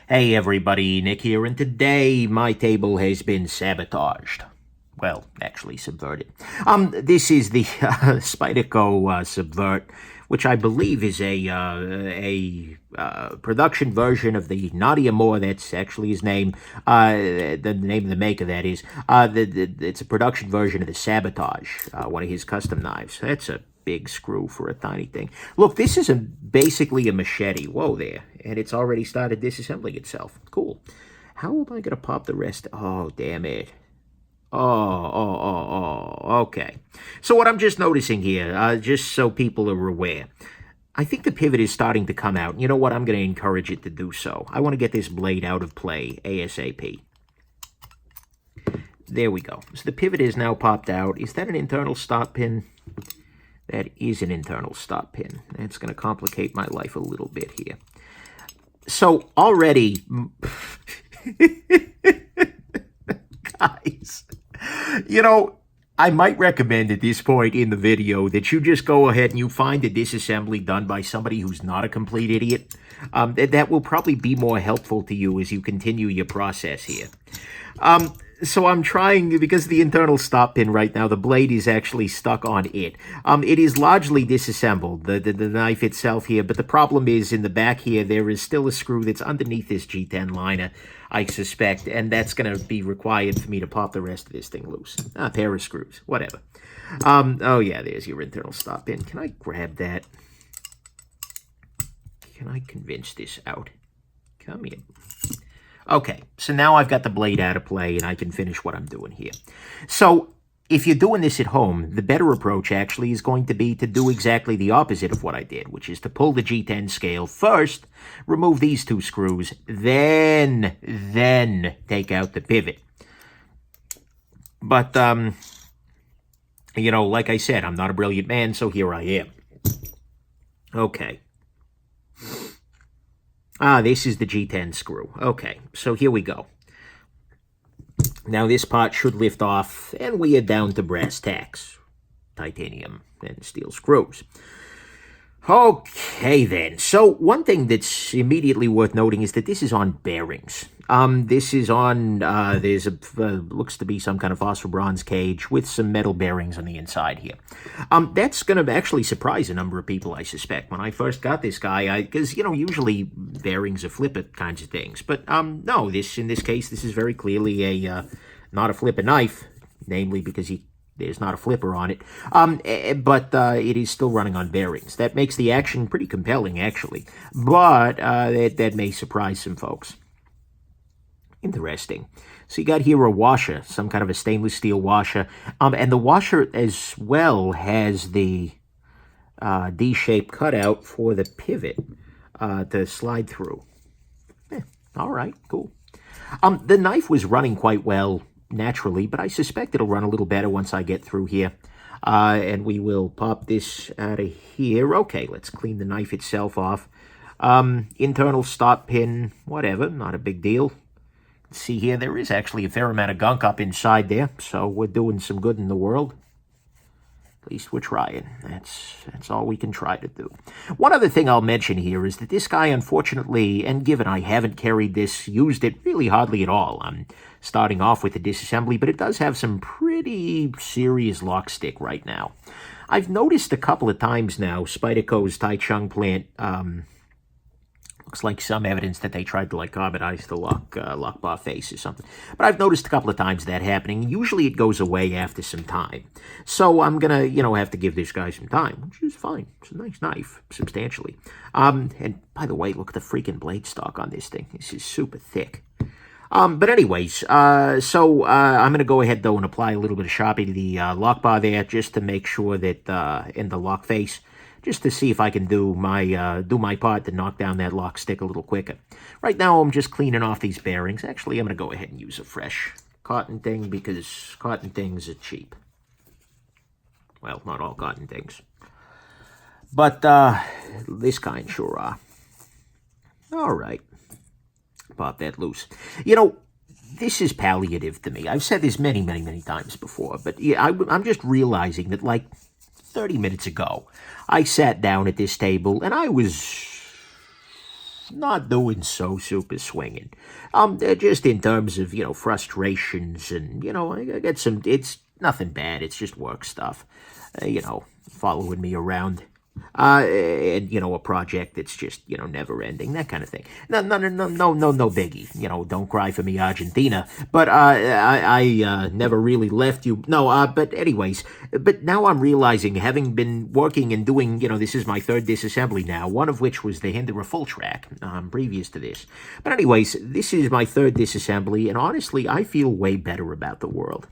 Hey everybody, Nick here, and today my table has been sabotaged. Well, actually subverted. This is the Spyderco Subvert, which I believe is a production version of the Nadia Moore. That's actually his name. The name of the maker, that is. It's a production version of the Sabotage, one of his custom knives. That's a big screw for a tiny thing. Look, this is basically a machete. Whoa there. And it's already started disassembling itself. Cool. How am I going to pop the rest? Oh, damn it. Okay. So what I'm just noticing here, just so people are aware, I think the pivot is starting to come out. You know what? I'm going to encourage it to do so. I want to get this blade out of play ASAP. There we go. So the pivot is now popped out. Is that an internal stop pin? That is an internal stop pin. That's going to complicate my life a little bit here. So already, guys, you know, I might recommend at this point in the video that you just go ahead and you find a disassembly done by somebody who's not a complete idiot. That will probably be more helpful to you as you continue your process here. So I'm trying, because the internal stop pin right now, the blade is actually stuck on it. It is largely disassembled, the knife itself here, but the problem is in the back here, there is still a screw that's underneath this G10 liner, I suspect, and that's going to be required for me to pop the rest of this thing loose. A pair of screws, whatever. Oh yeah, there's your internal stop pin. Can I grab that? Can I convince this out? Come here. Okay, so now I've got the blade out of play and I can finish what I'm doing here. So if you're doing this at home, the better approach actually is going to be to do exactly the opposite of what I did, which is to pull the G10 scale first, remove these two screws, then take out the pivot. But, you know, like I said, I'm not a brilliant man, so here I am. Okay. This is the G10 screw. Okay, so here we go. Now this part should lift off, and we are down to brass tacks. Titanium and steel screws. Okay then, so one thing that's immediately worth noting is that this is on bearings. This is on, there's looks to be some kind of phosphor bronze cage with some metal bearings on the inside here. That's going to actually surprise a number of people, I suspect. When I first got this guy, because, you know, usually bearings are flipper kinds of things. But, no, in this case, this is very clearly not a flipper knife, namely because there's not a flipper on it, but it is still running on bearings. That makes the action pretty compelling, actually, but that may surprise some folks. Interesting. So you got here a washer, some kind of a stainless steel washer, and the washer as well has the D-shaped cutout for the pivot to slide through. All right, cool. The knife was running quite well naturally, but I suspect it'll run a little better once I get through here. And we will pop this out of here. Okay, let's clean the knife itself off. Internal stop pin, whatever, not a big deal. See here, there is actually a fair amount of gunk up inside there, so we're doing some good in the world. At least we're trying. That's all we can try to do. One other thing I'll mention here is that this guy, unfortunately, and given I haven't used it really hardly at all, I'm starting off with the disassembly, but it does have some pretty serious lock stick right now. I've noticed a couple of times now, Spyderco's Taichung plant, looks like some evidence that they tried to, like, carbonize the lock bar face or something. But I've noticed a couple of times that happening. Usually it goes away after some time. So I'm going to, you know, have to give this guy some time, which is fine. It's a nice knife, substantially. And by the way, look at the freaking blade stock on this thing. This is super thick. But anyways, I'm going to go ahead, though, and apply a little bit of Sharpie to the lock bar there just to make sure that in the lock face, just to see if I can do my part to knock down that lock stick a little quicker. Right now, I'm just cleaning off these bearings. Actually, I'm going to go ahead and use a fresh cotton thing because cotton things are cheap. Well, not all cotton things. But this kind sure are. All right. Pop that loose. You know, this is palliative to me. I've said this many, many, many times before, but yeah, I'm just realizing that, like, 30 minutes ago, I sat down at this table, and I was not doing so super swinging. Just in terms of, frustrations and, I get some, it's nothing bad. It's just work stuff, following me around. And, a project that's just, never ending, that kind of thing. No biggie. Don't cry for me, Argentina. But I never really left you. No, but anyways, but now I'm realizing, having been working and doing, this is my third disassembly now, one of which was the Hinderer full track, previous to this. But anyways, this is my third disassembly, and honestly, I feel way better about the world.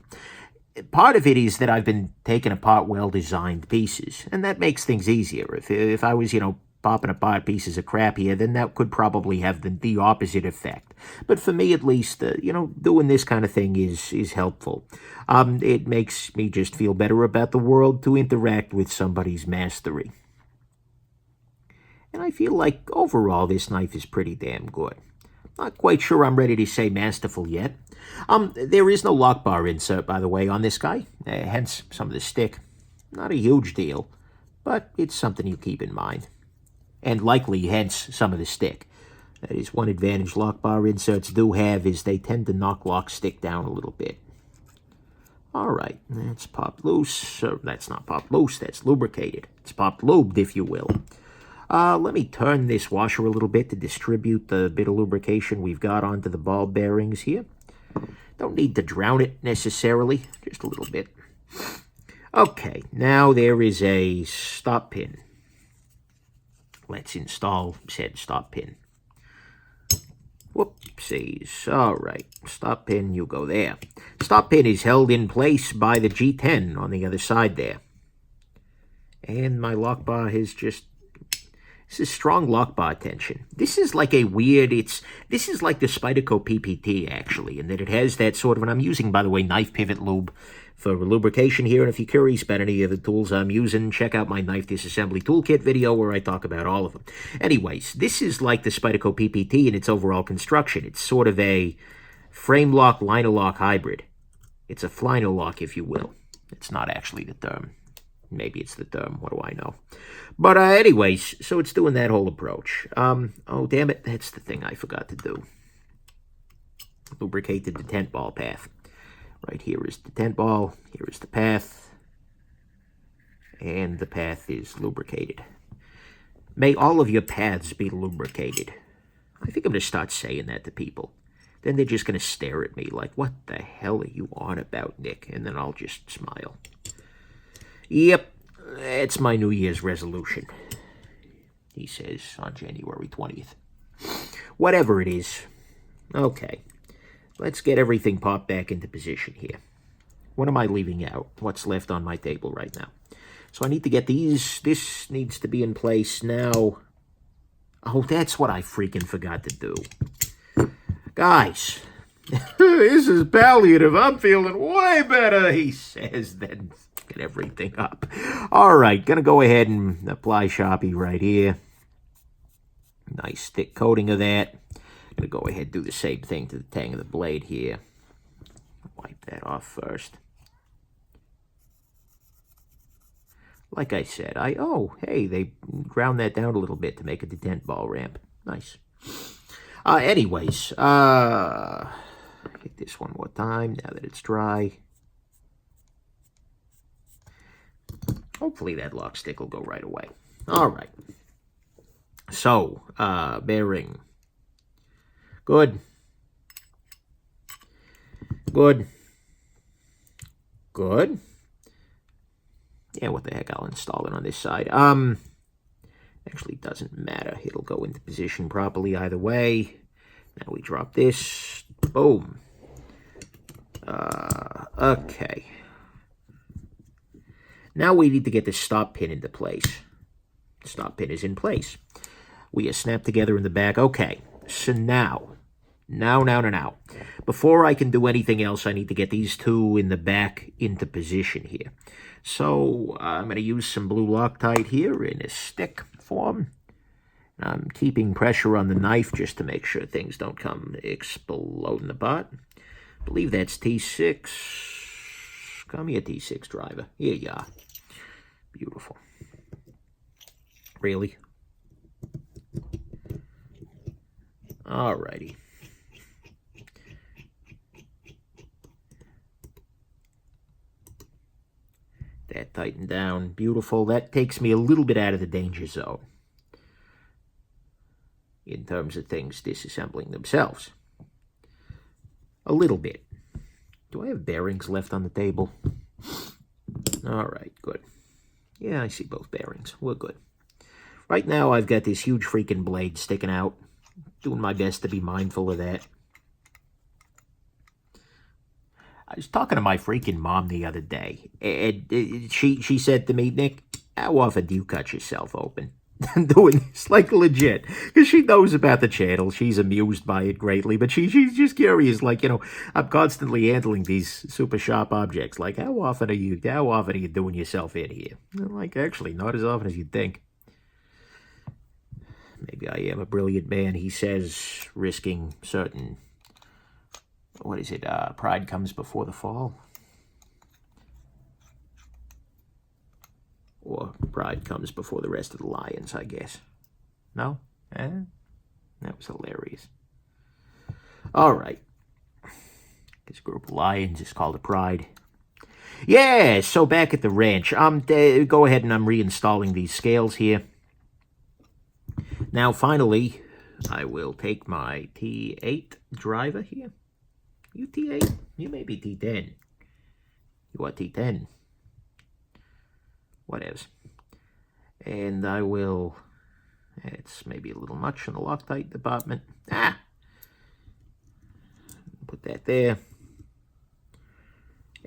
Part of it is that I've been taking apart well-designed pieces, and that makes things easier. If I was, popping apart pieces of crap here, then that could probably have the opposite effect. But for me, at least, doing this kind of thing is helpful. It makes me just feel better about the world to interact with somebody's mastery. And I feel like, overall, this knife is pretty damn good. Not quite sure I'm ready to say masterful yet. There is no lock bar insert, by the way, on this guy, hence some of the stick. Not a huge deal, but it's something you keep in mind. And likely, hence some of the stick. That is one advantage lock bar inserts do have, is they tend to knock lock stick down a little bit. Alright, that's popped loose. That's not popped loose, that's lubricated. It's popped lubed, if you will. Let me turn this washer a little bit to distribute the bit of lubrication we've got onto the ball bearings here. Don't need to drown it necessarily, just a little bit. Okay, now there is a stop pin. Let's install said stop pin. Whoopsies. All right, stop pin, you go there. Stop pin is held in place by the G10 on the other side there. And my lock bar has just... This is strong lock bar tension. This is like a weird, this is like the Spyderco PPT, actually, in that it has that sort of, and I'm using, by the way, knife pivot lube for lubrication here, and if you're curious about any of the tools I'm using, check out my knife disassembly toolkit video where I talk about all of them. Anyways, this is like the Spyderco PPT in its overall construction. It's sort of a frame lock, liner lock hybrid. It's a fliner lock, if you will. It's not actually the term. Maybe it's the term. What do I know? But anyways, so it's doing that whole approach. Oh, damn it. That's the thing I forgot to do. Lubricate the detent ball path. Right here is the detent ball. Here is the path. And the path is lubricated. May all of your paths be lubricated. I think I'm going to start saying that to people. Then they're just going to stare at me like, what the hell are you on about, Nick? And then I'll just smile. Yep, it's my New Year's resolution, he says on January 20th. Whatever it is. Okay, let's get everything popped back into position here. What am I leaving out? What's left on my table right now? So I need to get these. This needs to be in place now. Oh, that's what I freaking forgot to do. Guys, this is palliative. I'm feeling way better, he says, then get everything up. All right, gonna go ahead and apply Sharpie right here. Nice thick coating of that. Gonna go ahead and do the same thing to the tang of the blade here. Wipe that off first. Like I said, hey, they ground that down a little bit to make a detent ball ramp. Nice. Anyways, hit this one more time now that it's dry. Hopefully that lock stick will go right away. All right. So, bearing. Good. Good. Good. Yeah, what the heck, I'll install it on this side. Actually, doesn't matter. It'll go into position properly either way. Now we drop this. Boom. Okay. Now we need to get the stop pin into place. The stop pin is in place. We are snapped together in the back. Okay, so now. Before I can do anything else, I need to get these two in the back into position here. So I'm going to use some blue Loctite here in a stick form. I'm keeping pressure on the knife just to make sure things don't come exploding apart. I believe that's T6. Come here, T6 driver. Here you are. Beautiful. Really? Alrighty. That tightened down. Beautiful. That takes me a little bit out of the danger zone in terms of things disassembling themselves. A little bit. Do I have bearings left on the table? Alright, good. Yeah, I see both bearings. We're good. Right now, I've got this huge freaking blade sticking out. Doing my best to be mindful of that. I was talking to my freaking mom the other day, and she said to me, Nick, how often do you cut yourself open? Doing this, like, legit, because she knows about the channel. She's amused by it greatly, but she's just curious, like, you know, I'm constantly handling these super sharp objects. Like, how often are you doing yourself in here? I'm like, actually, not as often as you'd think. Maybe I am a brilliant man, he says, risking certain... What is it? Pride comes before the fall? Or pride comes before the rest of the lions, I guess. No? That was hilarious. All right. This group of lions is called a pride. Yeah, so back at the ranch. Go ahead and I'm reinstalling these scales here. Now, finally, I will take my T8 driver here. You T8? You may be T10. You are T10. Whatevs. And I will... It's maybe a little much in the Loctite department. Put that there.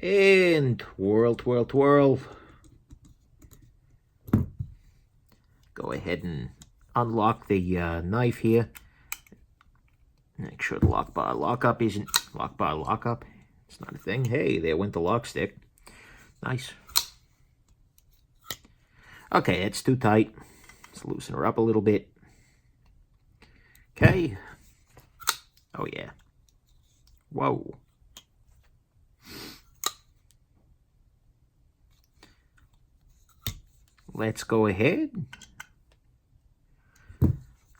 And twirl, twirl, twirl. Go ahead and unlock the knife here. Make sure the lockup isn't... Lockup? It's not a thing. Hey, there went the lock stick. Nice. Okay, it's too tight. Let's loosen her up a little bit. Okay. Oh, yeah. Whoa. Let's go ahead.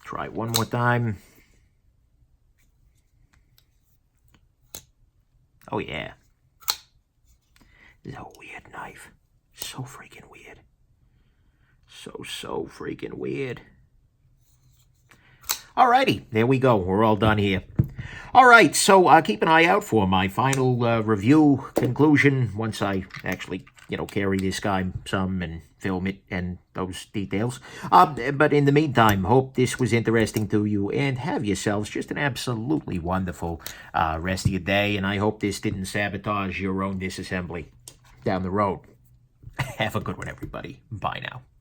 Try one more time. Oh, yeah. This is a weird knife. So freaking weird. So freaking weird. Alrighty, there we go. We're all done here. Alright, so keep an eye out for my final review conclusion once I actually, you know, carry this guy some and film it and those details. But in the meantime, hope this was interesting to you and have yourselves just an absolutely wonderful rest of your day. And I hope this didn't sabotage your own disassembly down the road. Have a good one, everybody. Bye now.